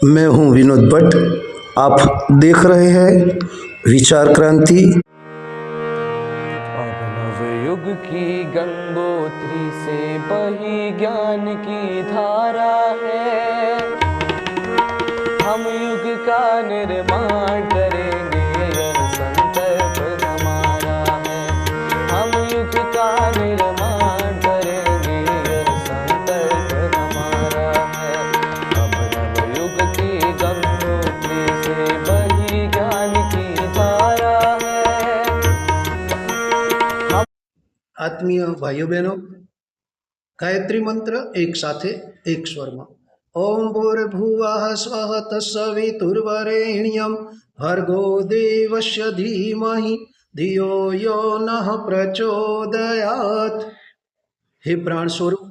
मैं हूं विनोद भट्ट। आप देख रहे हैं विचार क्रांति। अभिनव युग की गंगोत्री से बही ज्ञान की धारा है। हम युग का निर्माण करेंगे, यह संकल्प हमारा है। हम युग का निर्माण करेंगे, यह संकल्प हमारा है। अभिनव युग की गंगोत्री से बही ज्ञान की धारा है। आत्मीय भाइयों बहनों, गायत्री मंत्र एक साथे एक स्वर में। ओम भूर्भुवः स्वः तत्सवितुर्वरेण्यं भर्गो देवस्य धीमहि धियो यो नः प्रचोदयात्। हे प्राण स्वरूप,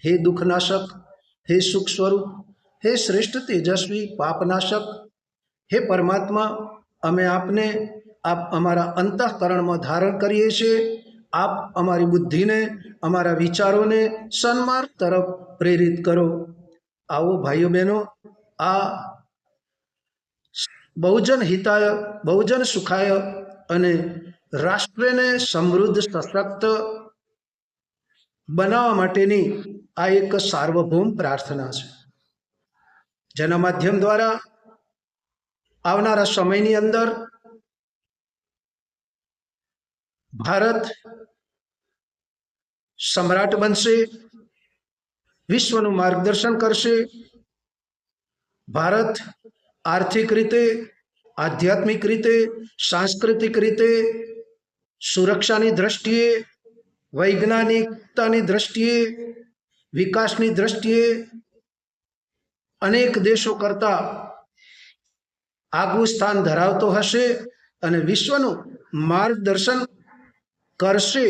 हे दुखनाशक, हे सुख स्वरूप, हे श्रेष्ठ तेजस्वी पापनाशक, हे परमात्मा, अमे आपने आप अमारा अंतःकरण में धारण करिए छे। आप अमारी बुद्धि ने, अमारा विचारों ने सन्मार्ग तरफ प्रेरित करो। आओ भाइयों बहनों, आ बहुजन हिताय, बहुजन सुखाय अने राष्ट्रने समृद्ध सशक्त बनावा माटेनी आ एक सार्वभौम प्रार्थना है, जेना माध्यम द्वारा आवनारा समयनी अंदर भारत सम्राट बनशे, विश्वनु मार्गदर्शन करशे। भारत आर्थिक रीते, आध्यात्मिक रीते, सांस्कृतिक रीते, सुरक्षानी दृष्टिए, वैज्ञानिकतानी दृष्टिए, विकासनी दृष्टिए अनेक देशों करता आगू स्थान धरावतो हशे अने विश्वनु मार्गदर्शन करशे,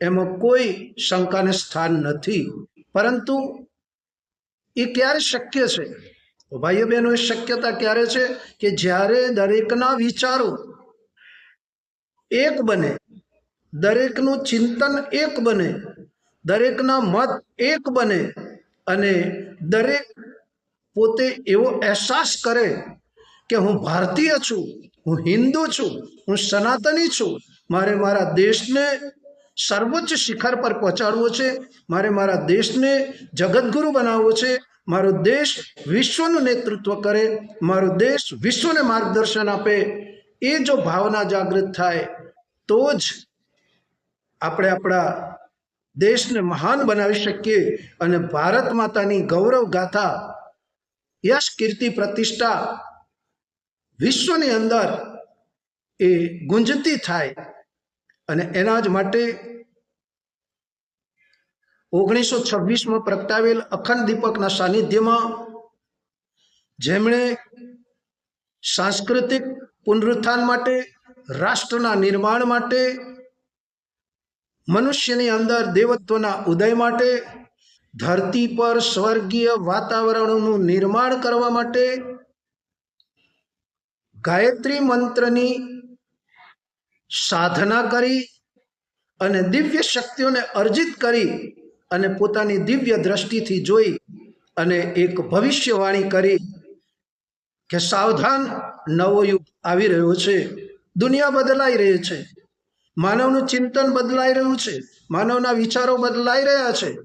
एमां कोई शंका ने स्थान नहीं। परंतु ये क्यारे शक्य है? तो भाइयों बहनों, ये शक्यता क्यारे है कि ज्यारे दरेकना विचारो एक बने, दरेकनु चिंतन एक बने, दरेकना मत एक बने अने दरेक पोते एवो अहसास करे कि हूँ भारतीय छूं, हूँ हिंदू छूं, हूँ सनातनी छूं, मारे मारा देश ने सर्वोच्च शिखर पर पहोंचाडवो छे, मारे मारा देश ने जगतगुरु बनाववो छे, मारो देश विश्वનું नेतृत्व करे, मारो देश विश्वने मार्गदर्शन आपे। ए जो भावना जागृत थाय तो ज आपणे आपणा देशने महान बनावी शकीए अने भारत मातानी गौरव गाथा, यश कीर्ति प्रतिष्ठा विश्वनी अंदर ए गुंजती थाय। अने एना ज माटे 1926 में प्रगटावेल अखंड दीपकना सानिध्यमां जेमणे सांस्कृतिक पुनरुत्थान माटे, राष्ट्रना निर्माण माटे, मनुष्यनी अंदर देवत्वना उदय माटे, धरती पर स्वर्गीय वातावरणનું निर्माण करवा माटे गायत्री मंत्रनी साधना करी अने दिव्य शक्तिओने अर्जित करी अने पोतानी दिव्य दृष्टिथी जोई अने एक भविष्यवाणी करी कि सावधान, नवो युग आवी रह्यो छे, दुनिया बदलाई रही छे, मानवनुं चिंतन बदलाई रह्युं छे, मानवना विचारो बदलाई रह्या छे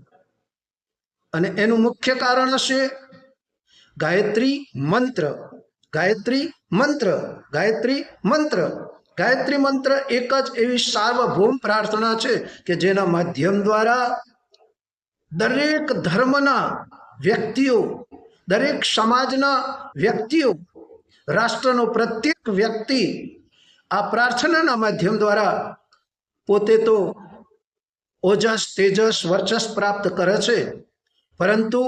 अने एनुं मुख्य कारण हशे गायत्री मंत्र। गायत्री मंत्र, गायत्री मंत्र, गायत्री मंत्र एक ज एवी सार्वभौम प्रार्थना है कि जेना माध्यम द्वारा दरेक धर्मना व्यक्तिओ, दरेक समाजना व्यक्तिओ, राष्ट्रनो प्रत्येक व्यक्ति आ प्रार्थना माध्यम द्वारा पोते तो ओजस, तेजस, वर्चस प्राप्त करे छे, परंतु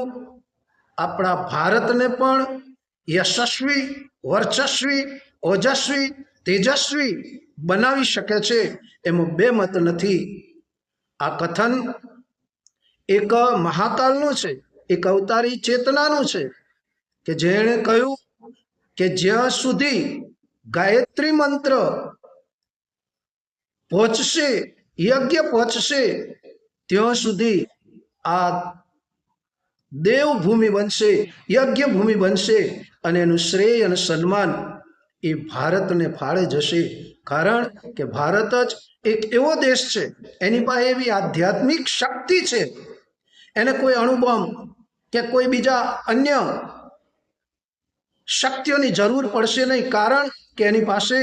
अपना भारत ने पण यशस्वी, वर्चस्वी, ओजस्वी, तेजस्वी बनावी शके छे, एमां बे मत नथी। आ कथन एक महाकालनुं छे, एक अवतारी चेतनानुं छे कि जेणे कह्युं कि ज्यां सुधी गायत्री मंत्र पहोंचशे, यज्ञ पहोंचशे, त्यां सुधी आ દેવભૂમિ બનશે, યજ્ઞ ભૂમિ બનશે અને એનું શ્રેય અને સન્માન એ ભારતને ફાળે જશે. કારણ કે ભારત જ એક એવો દેશ છે, એની પાસે એવી આધ્યાત્મિક શક્તિ છે, એને કોઈ અણુબોમ્બ કે કોઈ બીજા અન્ય શક્તિઓની જરૂર પડશે નહીં. કારણ કે એની પાસે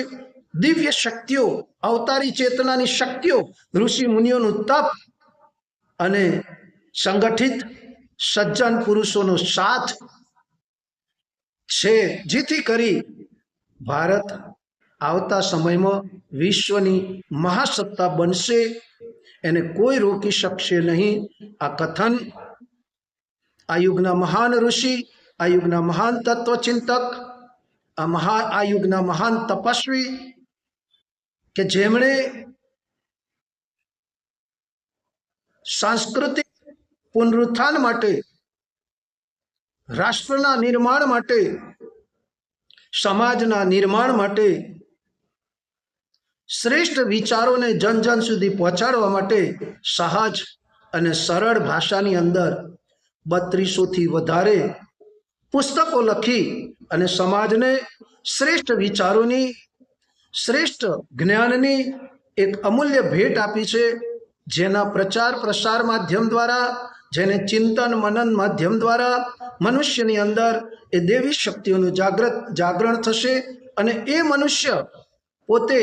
દિવ્ય શક્તિઓ, અવતારી ચેતનાની શક્તિઓ, ઋષિ મુનિઓનું તપ અને સંગઠિત સજ્જન પુરુષોનો સાથ છે, જેથી કરી ભારત આવતા સમયમાં વિશ્વની મહાસત્તા બનશે. એને કોઈ રોકી શકશે નહીં. આ કથન આ યુગના મહાન ઋષિ, આ યુગના મહાન તત્વચિંતક, આ યુગના મહાન તપસ્વી કે જેમણે સાંસ્કૃતિક પુનરુત્થાન માટે, રાષ્ટ્રના નિર્માણ માટે, સમાજના નિર્માણ માટે, શ્રેષ્ઠ વિચારોને જન જન સુધી પહોંચાડવા માટે સહજ અને સરળ ભાષાની અંદર 3200થી વધારે પુસ્તકો લખી અને સમાજને શ્રેષ્ઠ વિચારોની, શ્રેષ્ઠ જ્ઞાનની એક અમૂલ્ય ભેટ આપી છે. જેના પ્રચાર પ્રસાર માધ્યમ દ્વારા, જેને ચિંતન મનન માધ્યમ દ્વારા મનુષ્યની અંદર એ દેવી શક્તિઓનું જાગરણ થશે અને એ મનુષ્ય પોતે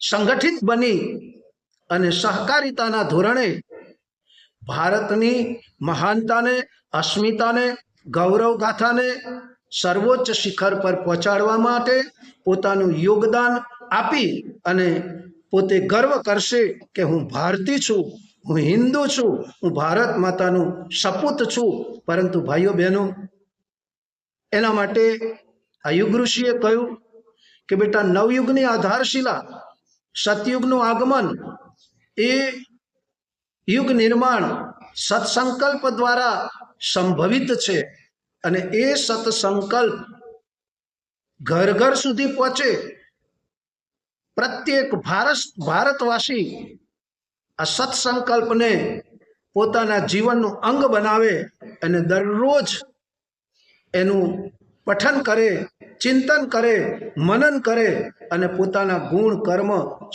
સંગઠિત બની અને સહકારિતાના ધોરણે ભારતની મહાનતાને, અસ્મિતાને, ગૌરવ ગાથાને સર્વોચ્ચ શિખર પર પહોંચાડવા માટે પોતાનું યોગદાન આપી અને પોતે ગર્વ કરશે કે હું ભારતીય છું, હું હિન્દુ છું, હું ભારત માતાનું સપૂત છું. પરંતુ ભાઈઓ બહેનો, એના માટે આ યુગ ઋષિએ કહ્યું કે બેટા, નવયુગની આધારશિલા, સતયુગનું આગમન, એ યુગ નિર્માણ સત્સંકલ્પ દ્વારા સંભવિત છે. અને એ સત્સંકલ્પ ઘર ઘર સુધી પહોંચે, પ્રત્યેક ભારતવાસી આ સત્સંકલ્પને પોતાના જીવનનું અંગ બનાવે અને દરરોજ એનું પઠન કરે, ચિંતન કરે, મનન કરે અને પોતાના ગુણ કર્મ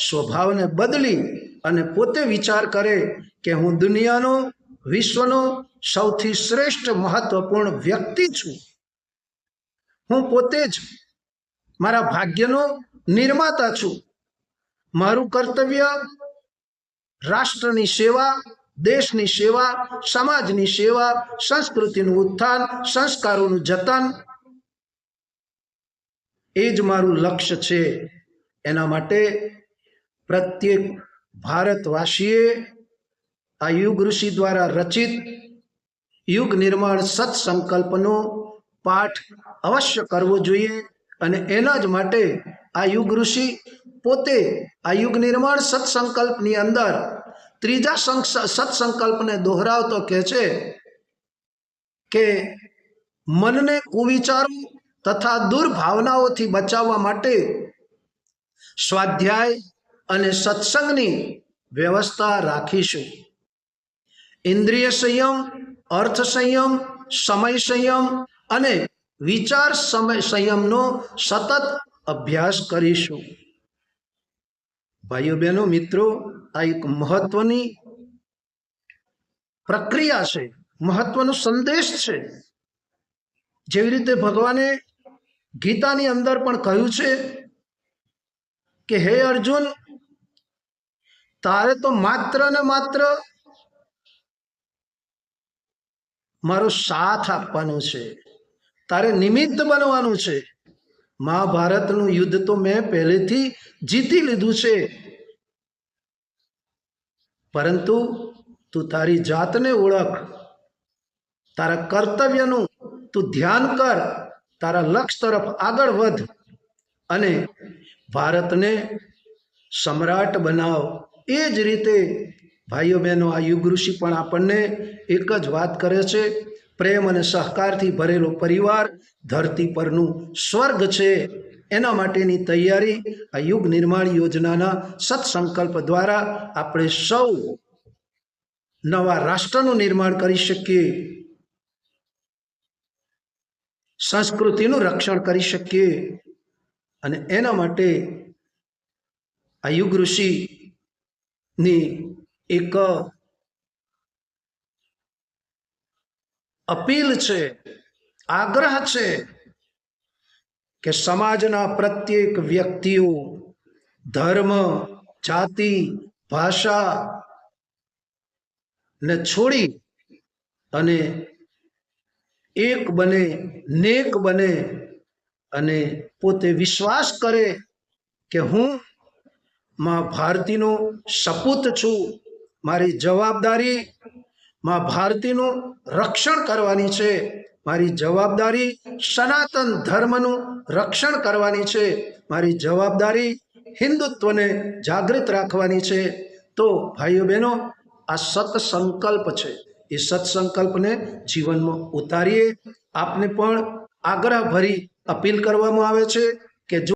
સ્વભાવને બદલી અને પોતે વિચાર કરે કે હું દુનિયાનો, વિશ્વનો સૌથી શ્રેષ્ઠ મહત્વપૂર્ણ વ્યક્તિ છું. હું પોતે જ મારા ભાગ્યનો નિર્માતા છું. મારું કર્તવ્ય રાષ્ટ્રની સેવા, દેશની સેવા, સમાજની સેવા, સંસ્કૃતિનું ઉત્થાન, સંસ્કારોનું જતન, એ જ મારું લક્ષ્ય છે. એના માટે પ્રત્યેક ભારતવાસીએ આ યુગ ઋષિ દ્વારા રચિત યુગ નિર્માણ સત્સંકલ્પનો પાઠ અવશ્ય કરવો જોઈએ. અને એના જ માટે આ યુગ ઋષિ પોતે આ યુગ નિર્માણ સત્સંકલ્પની અંદર ત્રીજા સત્સંકલ્પને દોહરાવતો કહે છે કે મનને કુવિચારો તથા દુર્ભાવનાઓથી બચાવવા માટે સ્વાધ્યાય અને સત્સંગની વ્યવસ્થા રાખીશું. ઇન્દ્રિય સંયમ, અર્થ સંયમ, સમય સંયમ અને વિચાર સંયમનો સતત અભ્યાસ કરીશું. ભાઈઓ બહેનો, મિત્રો, આ એક મહત્વની પ્રક્રિયા છે, મહત્વનો સંદેશ છે. જેવી રીતે ભગવાને ગીતાની અંદર પણ કહ્યું છે કે હે અર્જુન, તારે તો માત્ર ને માત્ર મારો સાથ આપવાનો છે, તારે નિમિત્ત બનવાનું છે. મહાભારતનું યુદ્ધ તો મેં પહેલેથી જીતી લીધું છે, પરંતુ તું તારી જાતને ઓળખ, તારા કર્તવ્યનું તું ધ્યાન કર, તારા લક્ષ્ય તરફ આગળ વધ અને ભારતને સમ્રાટ બનાવ. એ જ રીતે ભાઈઓ બહેનો, આ યુગ ઋષિ પણ આપણને એક જ વાત કરે છે, પ્રેમ અને સહકારથી ભરેલો પરિવાર ધરતી પરનું સ્વર્ગ છે. એના માટેની તૈયારી આ યુગ નિર્માણ યોજનાના સત્સંકલ્પ દ્વારા આપણે સૌ નવા રાષ્ટ્રનું નિર્માણ કરી શકીએ. સંસ્કૃતિનું રક્ષણ કરી શકીએ. અને એના માટે આ યુગ ઋષિની એક અપીલ છે, આગ્રહ છે કે સમાજના પ્રત્યેક વ્યક્તિઓ ધર્મ, જાતિ, ભાષા ને છોડી અને એક બને, નેક બને અને પોતે વિશ્વાસ કરે કે હું માં ભારતીનો સપૂત છું. મારી જવાબદારી માં ભારતીનું રક્ષણ કરવાની છે. મારી જવાબદારી સનાતન ધર્મનું રક્ષણ કરવાની છે. મારી જવાબદારી હિન્દુત્વને જાગૃત રાખવાની છે. તો ભાઈઓ બહેનો, આ સત્સંકલ્પ છે. એ સત્સંકલ્પને જીવનમાં ઉતારીએ. આપને પણ આગ્રહભરી અપીલ કરવામાં આવે છે કે જો